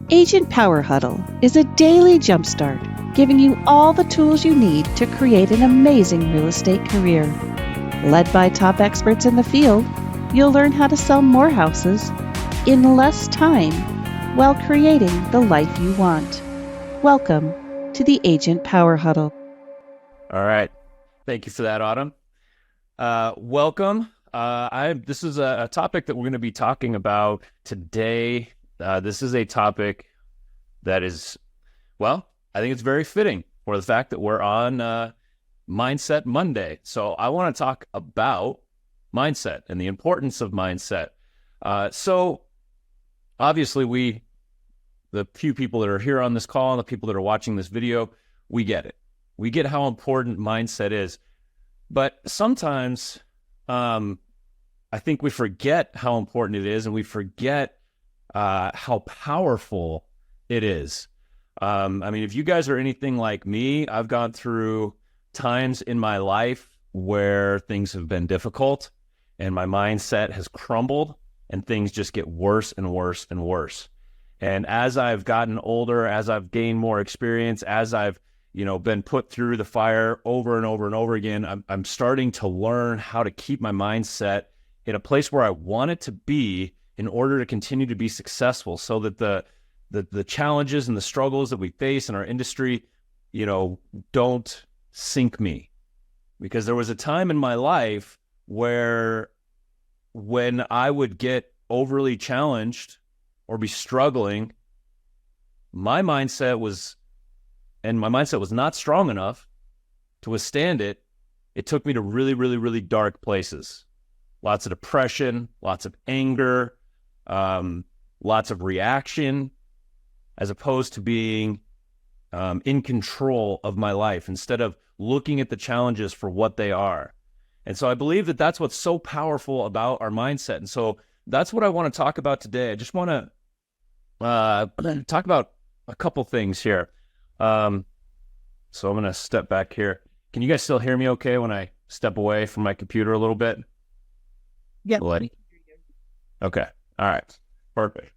Agent Power Huddle is a daily jumpstart, giving you all the tools you need to create an amazing real estate career. Led by top experts in the field, you'll learn how to sell more houses in less time while creating the life you want. Welcome to the Agent Power Huddle. All right. Thank you for that, Autumn. Welcome. This is a topic that we're going to be talking about today. This is a topic that is, I think it's very fitting for the fact that we're on Mindset Monday. So I want to talk about mindset and the importance of mindset. So obviously the few people that are here on this call and the people that are watching this video, we get it. We get how important mindset is. But sometimes I think we forget how important it is, and we forget how powerful it is. If you guys are anything like me, I've gone through times in my life where things have been difficult and my mindset has crumbled and things just get worse and worse and worse. And as I've gotten older, as I've gained more experience, as I've been put through the fire over and over and over again, I'm starting to learn how to keep my mindset in a place where I want it to be in order to continue to be successful, so that the challenges and the struggles that we face in our industry, don't sink me. Because there was a time in my life where when I would get overly challenged or be struggling, my mindset was not strong enough to withstand it. It took me to really, really, really dark places. Lots of depression, lots of anger, lots of reaction, as opposed to being in control of my life instead of looking at the challenges for what they are. And so I believe that that's what's so powerful about our mindset. And so that's what I want to talk about today. I just want to talk about a couple things here. So I'm going to step back here. Can you guys still hear me okay when I step away from my computer a little bit? Yep. Okay. All right. Perfect.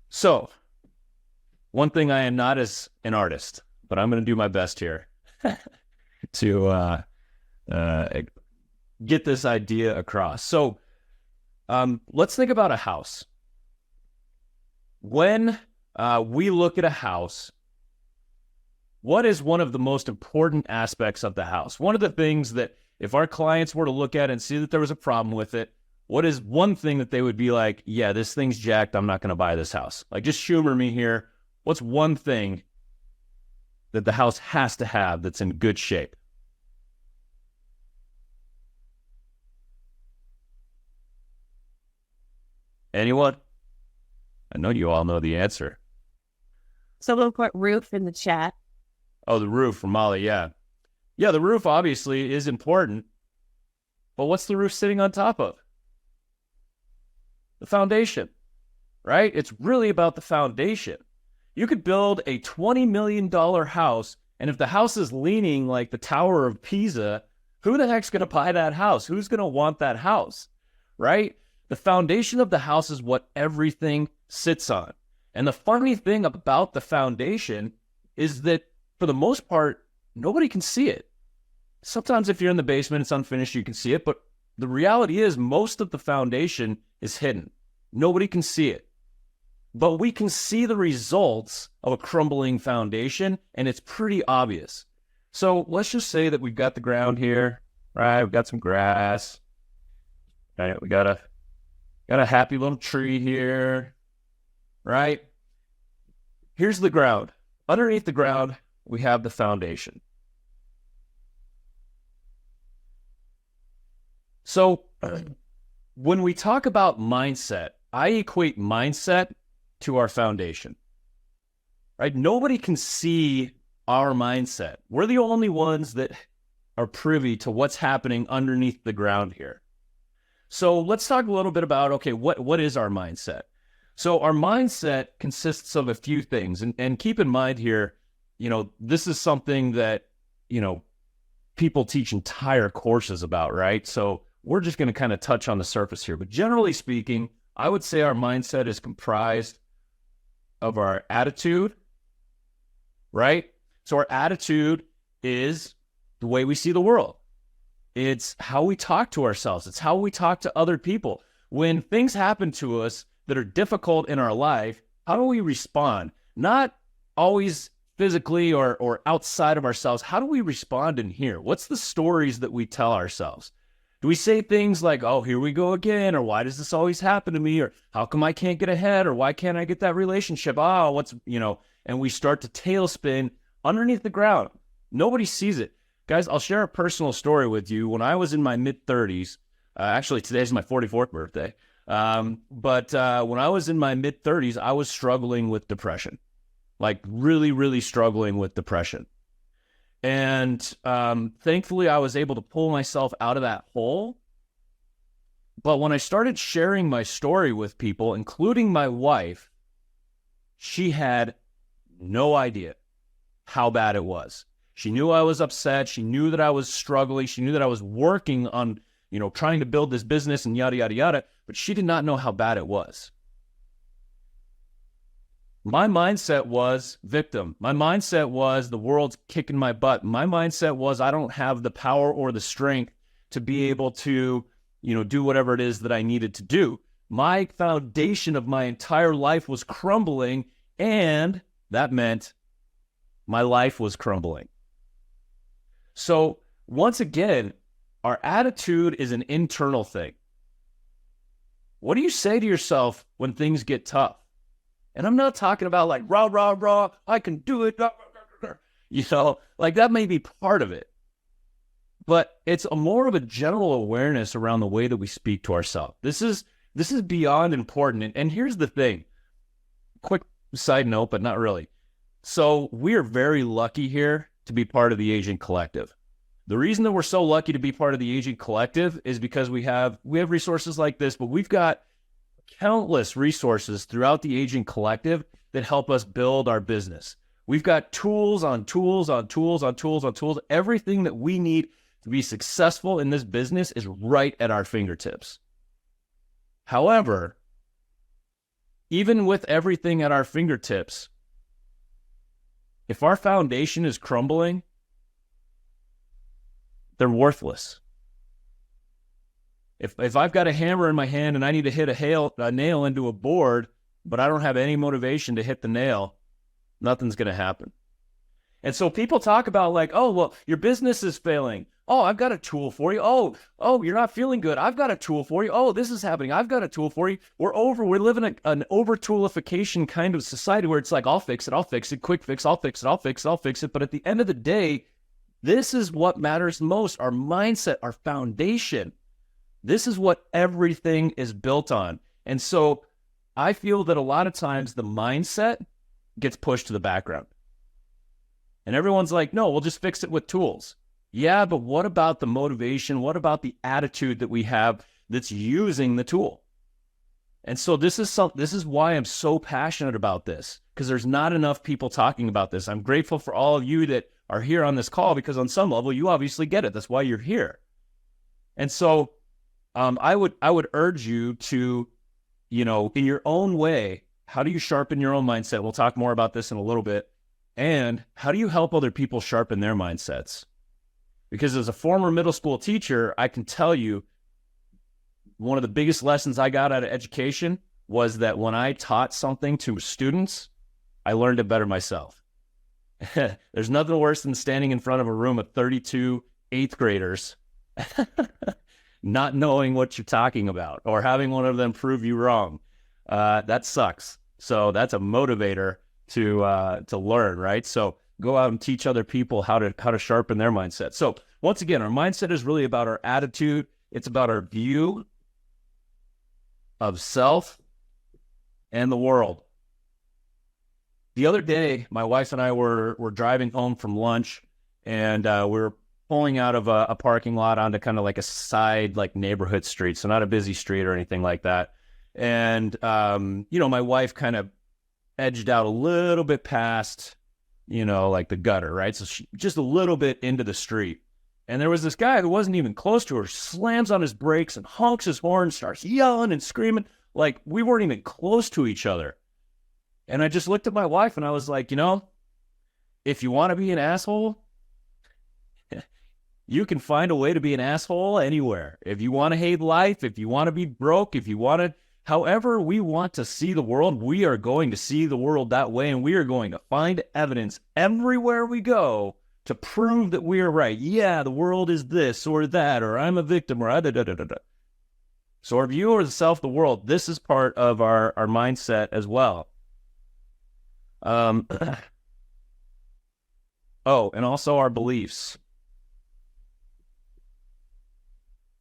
So one thing I am not is an artist, but I'm going to do my best here to get this idea across. So let's think about a house. When we look at a house, what is one of the most important aspects of the house? One of the things that if our clients were to look at and see that there was a problem with it, what is one thing that they would be like, yeah, this thing's jacked, I'm not going to buy this house? Like, just humor me here. What's one thing that the house has to have that's in good shape? Anyone? I know you all know the answer. Someone put roof in the chat. Oh, the roof from Molly, yeah. Yeah, the roof obviously is important, but what's the roof sitting on top of? The foundation, right? It's really about the foundation. You could build a $20 million house, and if the house is leaning like the Tower of Pisa, who the heck's going to buy that house? Who's going to want that house, right? The foundation of the house is what everything sits on. And the funny thing about the foundation is that for the most part, nobody can see it. Sometimes if you're in the basement, it's unfinished, you can see it. But the reality is most of the foundation is hidden. Nobody can see it. But we can see the results of a crumbling foundation, and it's pretty obvious. So let's just say that we've got the ground here, right? We've got some grass. Right? We got a happy little tree here, right? Here's the ground. Underneath the ground, we have the foundation. So when we talk about mindset, I equate mindset to our foundation, right? Nobody can see our mindset. We're the only ones that are privy to what's happening underneath the ground here. So let's talk a little bit about, okay, what is our mindset? So our mindset consists of a few things. And keep in mind here, this is something that, people teach entire courses about, right? So we're just going to kind of touch on the surface here. But generally speaking, I would say our mindset is comprised of our attitude, right? So our attitude is the way we see the world. It's how we talk to ourselves. It's how we talk to other people. When things happen to us that are difficult in our life, how do we respond? Not always physically or outside of ourselves. How do we respond in here? What's the stories that we tell ourselves? Do we say things like, oh, here we go again, or why does this always happen to me, or how come I can't get ahead, or why can't I get that relationship? Oh, and we start to tailspin underneath the ground. Nobody sees it. Guys, I'll share a personal story with you. When I was in my mid-30s, actually today's my 44th birthday, but when I was in my mid-30s, I was struggling with depression, like really, really struggling with depression. And thankfully, I was able to pull myself out of that hole. But when I started sharing my story with people, including my wife, she had no idea how bad it was. She knew I was upset. She knew that I was struggling. She knew that I was working on, trying to build this business and yada, yada, yada. But she did not know how bad it was. My mindset was victim. My mindset was the world's kicking my butt. My mindset was I don't have the power or the strength to be able to, do whatever it is that I needed to do. My foundation of my entire life was crumbling, and that meant my life was crumbling. So once again, our attitude is an internal thing. What do you say to yourself when things get tough? And I'm not talking about like, rah, rah, rah, I can do it. Like that may be part of it. But it's more of a general awareness around the way that we speak to ourselves. This is beyond important. And here's the thing. Quick side note, but not really. So we are very lucky here to be part of the Agent Collective. The reason that we're so lucky to be part of the Agent Collective is because we have resources like this, but we've got countless resources throughout the Agent Collective that help us build our business. We've got tools on tools on tools on tools on tools. Everything that we need to be successful in this business is right at our fingertips. However, even with everything at our fingertips, if our foundation is crumbling, they're worthless. If I've got a hammer in my hand and I need to hit a nail into a board, but I don't have any motivation to hit the nail, nothing's going to happen. And so people talk about like, oh, well, your business is failing. Oh, I've got a tool for you. Oh, you're not feeling good. I've got a tool for you. Oh, this is happening. I've got a tool for you. We're living an over-toolification kind of society where it's like, I'll fix it, quick fix, I'll fix it. But at the end of the day, this is what matters most, our mindset, our foundation. This is what everything is built on. And so I feel that a lot of times the mindset gets pushed to the background. And everyone's like, no, we'll just fix it with tools. Yeah, but what about the motivation? What about the attitude that we have that's using the tool? And so this is why I'm so passionate about this, because there's not enough people talking about this. I'm grateful for all of you that are here on this call, because on some level, you obviously get it. That's why you're here. And so I would urge you to, in your own way, how do you sharpen your own mindset? We'll talk more about this in a little bit. And how do you help other people sharpen their mindsets? Because as a former middle school teacher, I can tell you one of the biggest lessons I got out of education was that when I taught something to students, I learned it better myself. There's nothing worse than standing in front of a room of 32 eighth graders not knowing what you're talking about or having one of them prove you wrong. That sucks. So that's a motivator to learn, right? So go out and teach other people how to sharpen their mindset. So once again, our mindset is really about our attitude. It's about our view of self and the world. The other day, my wife and I were driving home from lunch, and we were pulling out of a parking lot onto kind of like a side, like neighborhood street, so not a busy street or anything like that. And my wife kind of edged out a little bit past, like the gutter, right? So she just a little bit into the street. And there was this guy who wasn't even close to her, slams on his brakes and honks his horn, starts yelling and screaming like we weren't even close to each other. And I just looked at my wife and I was like, if you want to be an asshole, you can find a way to be an asshole anywhere. If you want to hate life, if you want to be broke, if you want to, however we want to see the world, we are going to see the world that way. And we are going to find evidence everywhere we go to prove that we are right. Yeah, the world is this or that, or I'm a victim, or da-da-da-da-da. So our view of the self, the world, this is part of our mindset as well. Oh, and also our beliefs.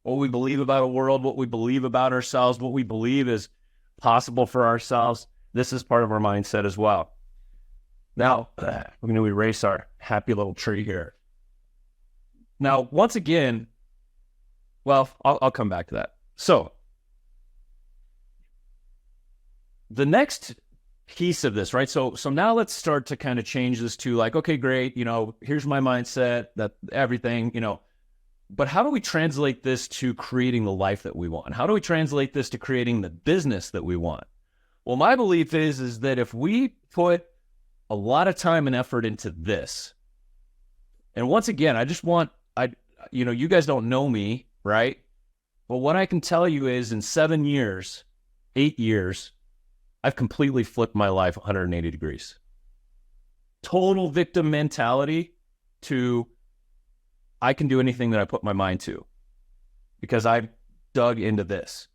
What we believe about the world, what we believe about ourselves, what we believe is possible for ourselves. This is part of our mindset as well. Now, we're going to erase our happy little tree here. Now, once again, well, I'll come back to that. So, the next piece of this, right? So now let's start to kind of change this to like, okay, great, here's my mindset, that everything, but how do we translate this to creating the life that we want? How do we translate this to creating the business that we want? Well, my belief is that if we put a lot of time and effort into this, and once again, you guys don't know me, right? But what I can tell you is in 7 years, 8 years, I've completely flipped my life 180 degrees. Total victim mentality to I can do anything that I put my mind to because I've dug into this.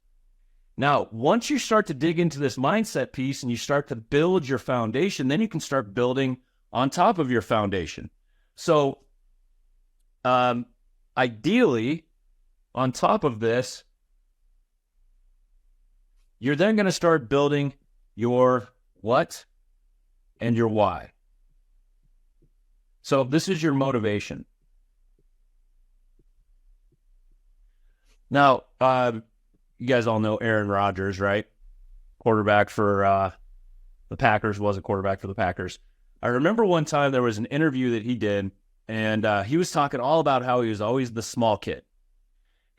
Now, once you start to dig into this mindset piece and you start to build your foundation, then you can start building on top of your foundation. So, ideally, on top of this, you're then going to start building your what and your why. So this is your motivation. Now, you guys all know Aaron Rodgers, right? Quarterback for the Packers, was a quarterback for the Packers. I remember one time there was an interview that he did, and he was talking all about how he was always the small kid.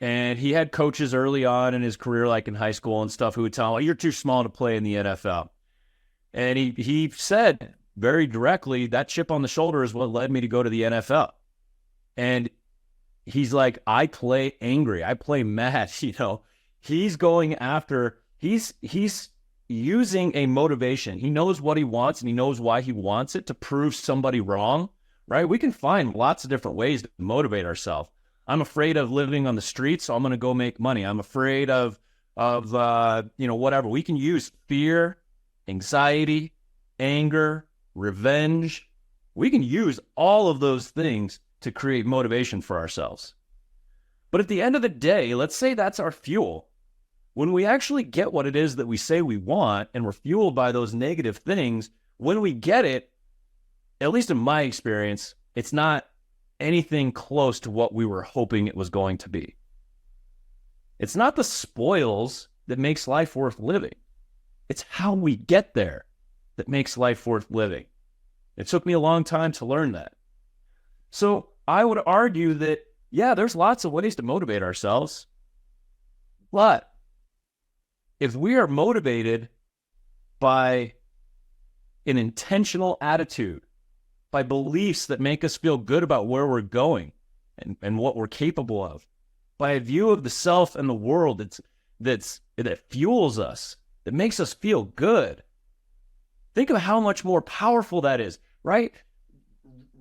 And he had coaches early on in his career, like in high school and stuff, who would tell him, you're too small to play in the NFL. And he said very directly, that chip on the shoulder is what led me to go to the NFL. And he's like, I play angry. I play mad. He's going after, he's using a motivation. He knows what he wants and he knows why he wants it to prove somebody wrong, right? We can find lots of different ways to motivate ourselves. I'm afraid of living on the streets, so I'm going to go make money. I'm afraid of whatever. We can use fear, anxiety, anger, revenge. We can use all of those things to create motivation for ourselves. But at the end of the day, let's say that's our fuel. When we actually get what it is that we say we want and we're fueled by those negative things, when we get it, at least in my experience, it's not anything close to what we were hoping it was going to be. It's not the spoils that makes life worth living. It's how we get there that makes life worth living. It took me a long time to learn that. So I would argue that, yeah, there's lots of ways to motivate ourselves. But if we are motivated by an intentional attitude, by beliefs that make us feel good about where we're going and what we're capable of, by a view of the self and the world that fuels us, that makes us feel good. Think of how much more powerful that is, right?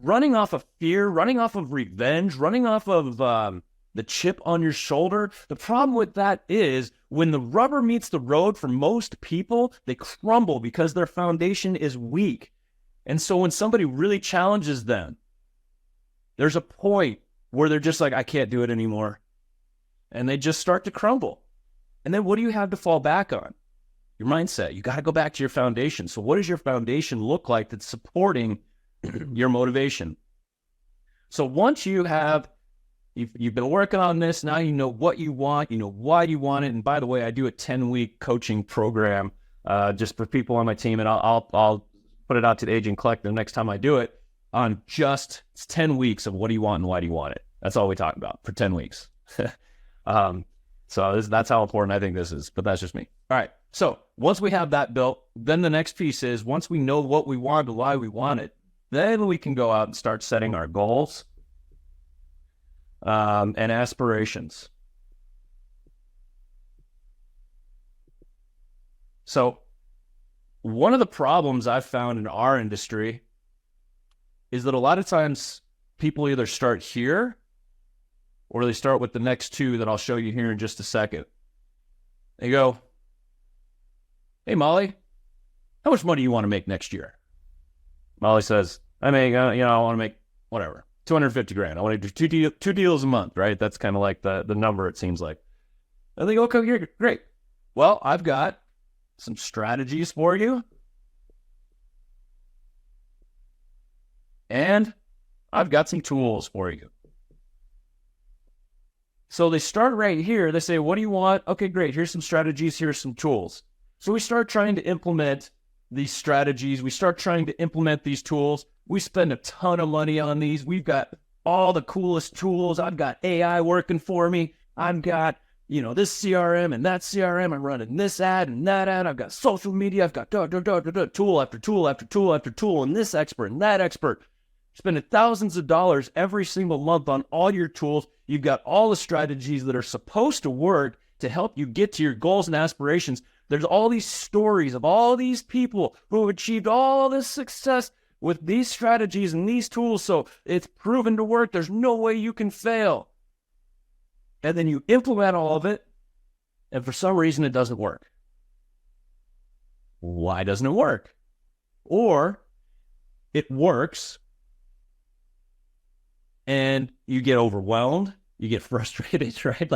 Running off of fear, running off of revenge, running off of the chip on your shoulder. The problem with that is when the rubber meets the road for most people, they crumble because their foundation is weak. And so when somebody really challenges them, there's a point where they're just like, I can't do it anymore. And they just start to crumble. And then what do you have to fall back on? Your mindset. You got to go back to your foundation. So what does your foundation look like that's supporting your motivation? So once you've been working on this, now you know what you want, you know why you want it. And by the way, I do a 10-week coaching program just for people on my team, and I'll put it out to the agent collective next time I do it on just 10 weeks of what do you want and why do you want it. That's all we talk about for 10 weeks. So that's how important I think this is, but that's just me. All right. So once we have that built, then the next piece is once we know what we want and why we want it, then we can go out and start setting our goals and aspirations. So one of the problems I've found in our industry is that a lot of times people either start here or they start with the next two that I'll show you here in just a second. They go, hey, Molly, how much money do you want to make next year? Molly says, I want to make whatever, 250 grand. I want to do two deals a month, right? That's kind of like the number, it seems like. I think, okay, here, great. Well, I've got some strategies for you. And I've got some tools for you. So they start right here. They say, what do you want? Okay, great. Here's some strategies. Here's some tools. So we start trying to implement these strategies. We start trying to implement these tools. We spend a ton of money on these. We've got all the coolest tools. I've got AI working for me. I've got, this CRM and that CRM. I'm running this ad and that ad. I've got social media. I've got tool after tool after tool after tool and this expert and that expert. Spending thousands of dollars every single month on all your tools. You've got all the strategies that are supposed to work to help you get to your goals and aspirations. There's all these stories of all these people who have achieved all this success with these strategies and these tools. So it's proven to work. There's no way you can fail. And then you implement all of it, and for some reason it doesn't work. Why doesn't it work? Or it works, and you get overwhelmed, you get frustrated, right?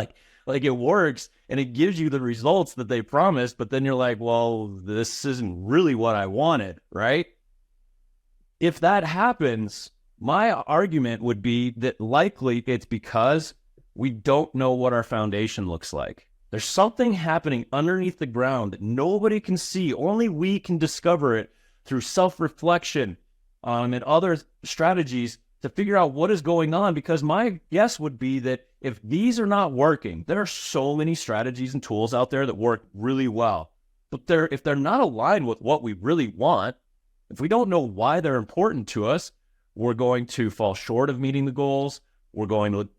Like it works and it gives you the results that they promised, but then you're like, well, this isn't really what I wanted, right? If that happens, my argument would be that likely it's because we don't know what our foundation looks like. There's something happening underneath the ground that nobody can see. Only we can discover it through self-reflection and other strategies to figure out what is going on, because my guess would be that if these are not working, there are so many strategies and tools out there that work really well. But if they're not aligned with what we really want, if we don't know why they're important to us, we're going to fall short of meeting the goals. We're going to,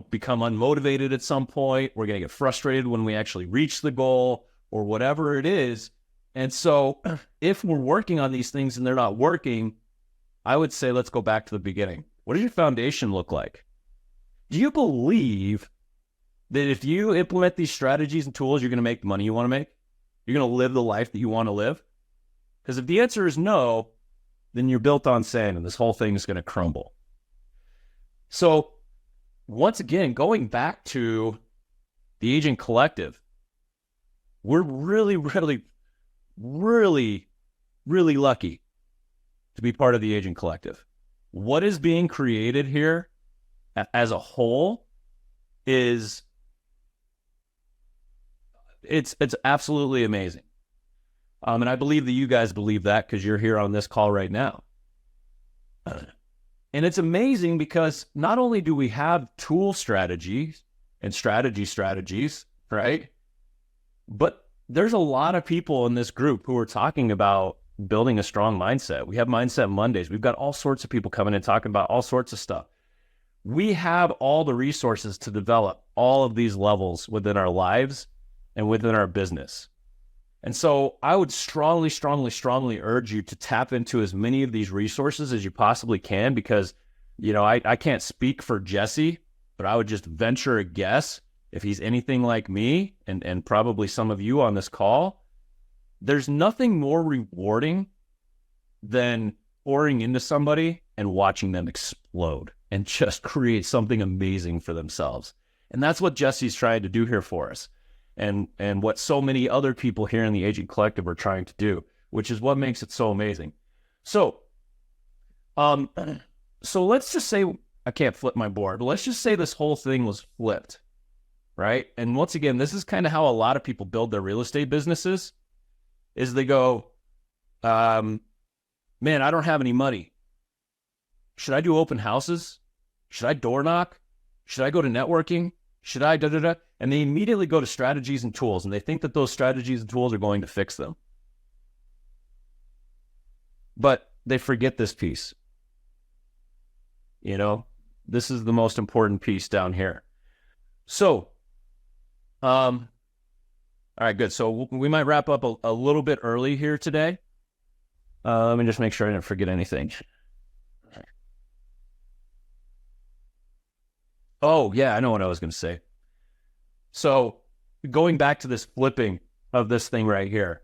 become unmotivated at some point. We're going to get frustrated when we actually reach the goal or whatever it is. And so if we're working on these things and they're not working, I would say let's go back to the beginning. What does your foundation look like? Do you believe that if you implement these strategies and tools, you're going to make the money you want to make? You're going to live the life that you want to live? Because if the answer is no, then you're built on sand and this whole thing is going to crumble. So once again, going back to the Agent Collective, we're really, really, really, really lucky to be part of the Agent Collective. What is being created here as a whole is it's absolutely amazing. And I believe that you guys believe that because you're here on this call right now. And it's amazing because not only do we have tool strategies and strategies, right? But there's a lot of people in this group who are talking about building a strong mindset. We have Mindset Mondays. We've got all sorts of people coming and talking about all sorts of stuff. We have all the resources to develop all of these levels within our lives and within our business. And so I would strongly, strongly, strongly urge you to tap into as many of these resources as you possibly can, because, I can't speak for Jesse, but I would just venture a guess, if he's anything like me and probably some of you on this call, there's nothing more rewarding than pouring into somebody and watching them explode and just create something amazing for themselves. And that's what Jesse's trying to do here for us. And what so many other people here in the Agent Collective are trying to do, which is what makes it so amazing. So let's just say, I can't flip my board, but let's just say this whole thing was flipped, right? And once again, this is kind of how a lot of people build their real estate businesses, is they go, man, I don't have any money. Should I do open houses? Should I door knock? Should I go to networking? Should I, da, da, da? And they immediately go to strategies and tools, and they think that those strategies and tools are going to fix them. But they forget this piece. This is the most important piece down here. So, all right, good. So we might wrap up a little bit early here today. Let me just make sure I didn't forget anything. Oh, yeah, I know what I was going to say. So going back to this flipping of this thing right here.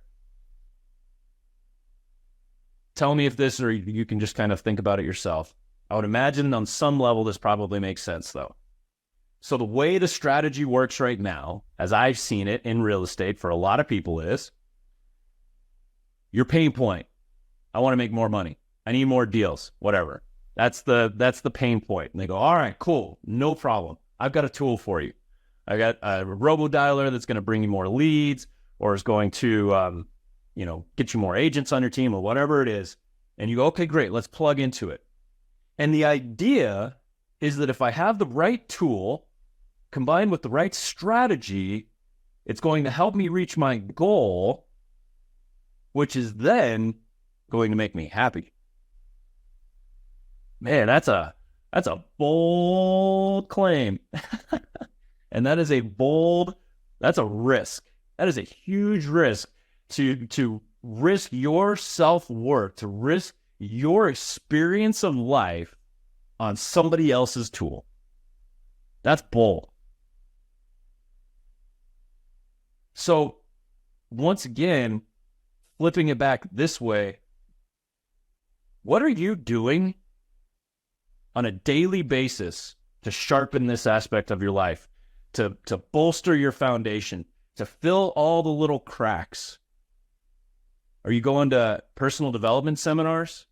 Tell me if this, or you can just kind of think about it yourself. I would imagine on some level this probably makes sense, though. So the way the strategy works right now, as I've seen it in real estate for a lot of people, is your pain point. I want to make more money. I need more deals, whatever. That's the pain point. And they go, all right, cool, no problem. I've got a tool for you. I got a robo-dialer that's going to bring you more leads, or is going to, get you more agents on your team, or whatever it is. And you go, okay, great, let's plug into it. And the idea is that if I have the right tool combined with the right strategy, it's going to help me reach my goal, which is then going to make me happy. Man, that's a bold claim. And that's a risk. That is a huge risk to risk your self-worth, to risk your experience of life on somebody else's tool. That's bold. So once again, flipping it back this way, what are you doing on a daily basis to sharpen this aspect of your life, to bolster your foundation, to fill all the little cracks? Are you going to personal development seminars?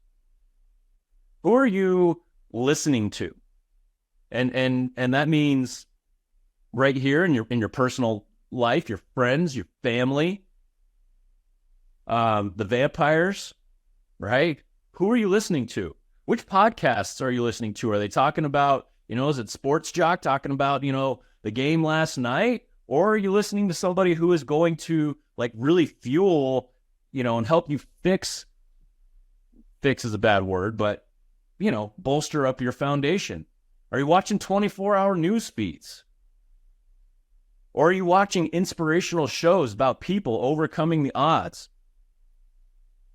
Who are you listening to? And that means right here in your personal life, your friends, your family, the vampires, right? Who are you listening to? Which podcasts are you listening to? Are they talking about, is it Sports Jock talking about, the game last night? Or are you listening to somebody who is going to really fuel, and help you fix is a bad word, but, bolster up your foundation? Are you watching 24-hour news feeds? Or are you watching inspirational shows about people overcoming the odds?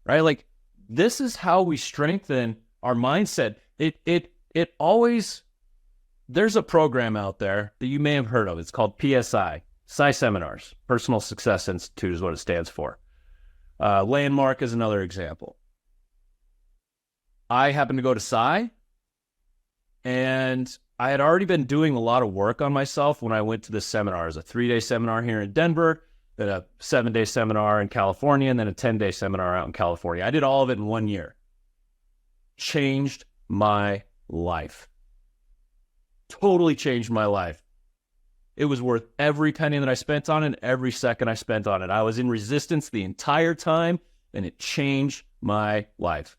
Right? This is how we strengthen our mindset. It always, there's a program out there that you may have heard of. It's called PSI, PSI Seminars, Personal Success Institute is what it stands for. Landmark is another example. I happened to go to PSI, and I had already been doing a lot of work on myself when I went to this seminar. It was a 3-day seminar here in Denver, then a 7-day seminar in California, and then a 10-day seminar out in California. I did all of it in 1 year. Changed my life. Totally changed my life. It was worth every penny that I spent on it, every second I spent on it. I was in resistance the entire time, and it changed my life.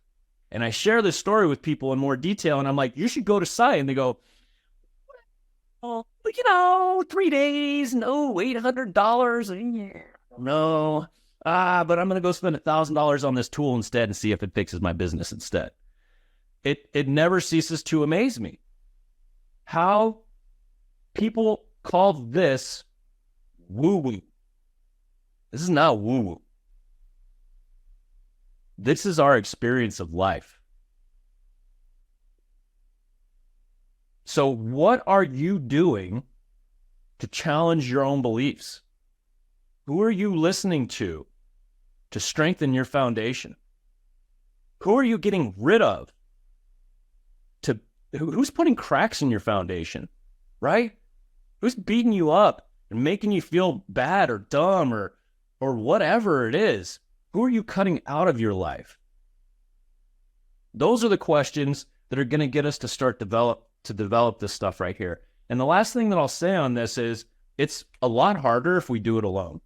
And I share this story with people in more detail, and I'm like, you should go to PSI. And they go, oh, 3 days, no, $800. No, but I'm going to go spend $1,000 on this tool instead and see if it fixes my business instead. It never ceases to amaze me how people call this woo-woo. This is not woo-woo. This is our experience of life. So what are you doing to challenge your own beliefs? Who are you listening to strengthen your foundation? Who are you getting rid of? Who's putting cracks in your foundation, right? Who's beating you up and making you feel bad or dumb or whatever it is? Who are you cutting out of your life? Those are the questions that are going to get us to start to develop this stuff right here. And the last thing that I'll say on this is it's a lot harder if we do it alone.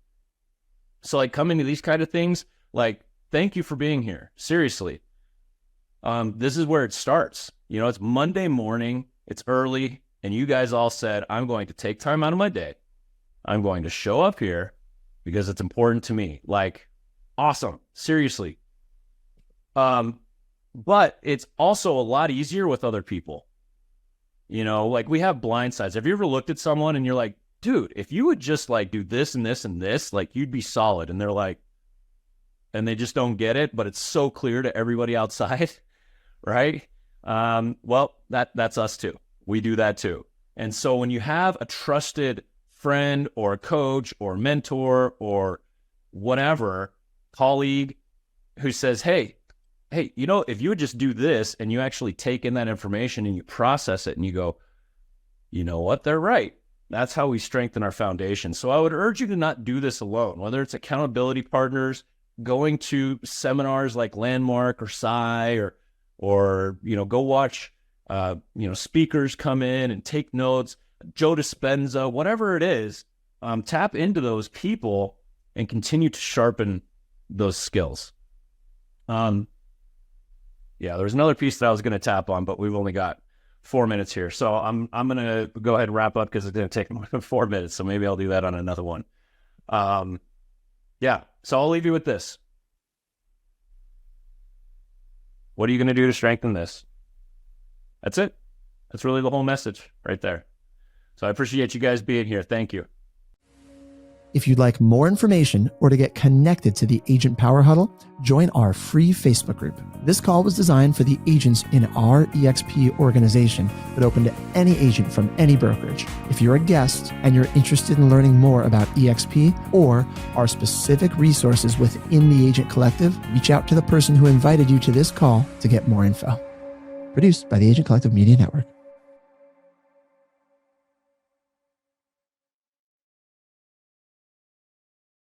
So coming to these kind of things, thank you for being here. Seriously. This is where it starts. It's Monday morning. It's early. and you guys all said, I'm going to take time out of my day. I'm going to show up here because it's important to me. Like, awesome. Seriously. But it's also a lot easier with other people. You know, like we have blind sides. Have you ever looked at someone and you're like, dude, if you would just like do this and this and this, like you'd be solid. And they're like, and they just don't get it, but it's so clear to everybody outside, right? Well, that's us too. We do that too. And so when you have a trusted friend or a coach or mentor or whatever, colleague who says, hey, you know, if you would just do this and you actually take in that information and you process it and you go, you know what, they're right. That's how we strengthen our foundation. So I would urge you to not do this alone, whether it's accountability partners, going to seminars like Landmark or Sci or you know, go watch speakers come in and take notes, Joe Dispenza, whatever it is, tap into those people and continue to sharpen those skills. Yeah, there's another piece that I was going to tap on, but we've only got 4 minutes here. So I'm going to go ahead and wrap up because it's going to take more than 4 minutes. So maybe I'll do that on another one. Yeah, so I'll leave you with this. What are you going to do to strengthen this? That's it. That's really the whole message right there. So I appreciate you guys being here. Thank you. If you'd like more information or to get connected to the Agent Power Huddle, join our free Facebook group. This call was designed for the agents in our EXP organization, but open to any agent from any brokerage. If you're a guest and you're interested in learning more about EXP or our specific resources within the Agent Collective, reach out to the person who invited you to this call to get more info. Produced by the Agent Collective Media Network.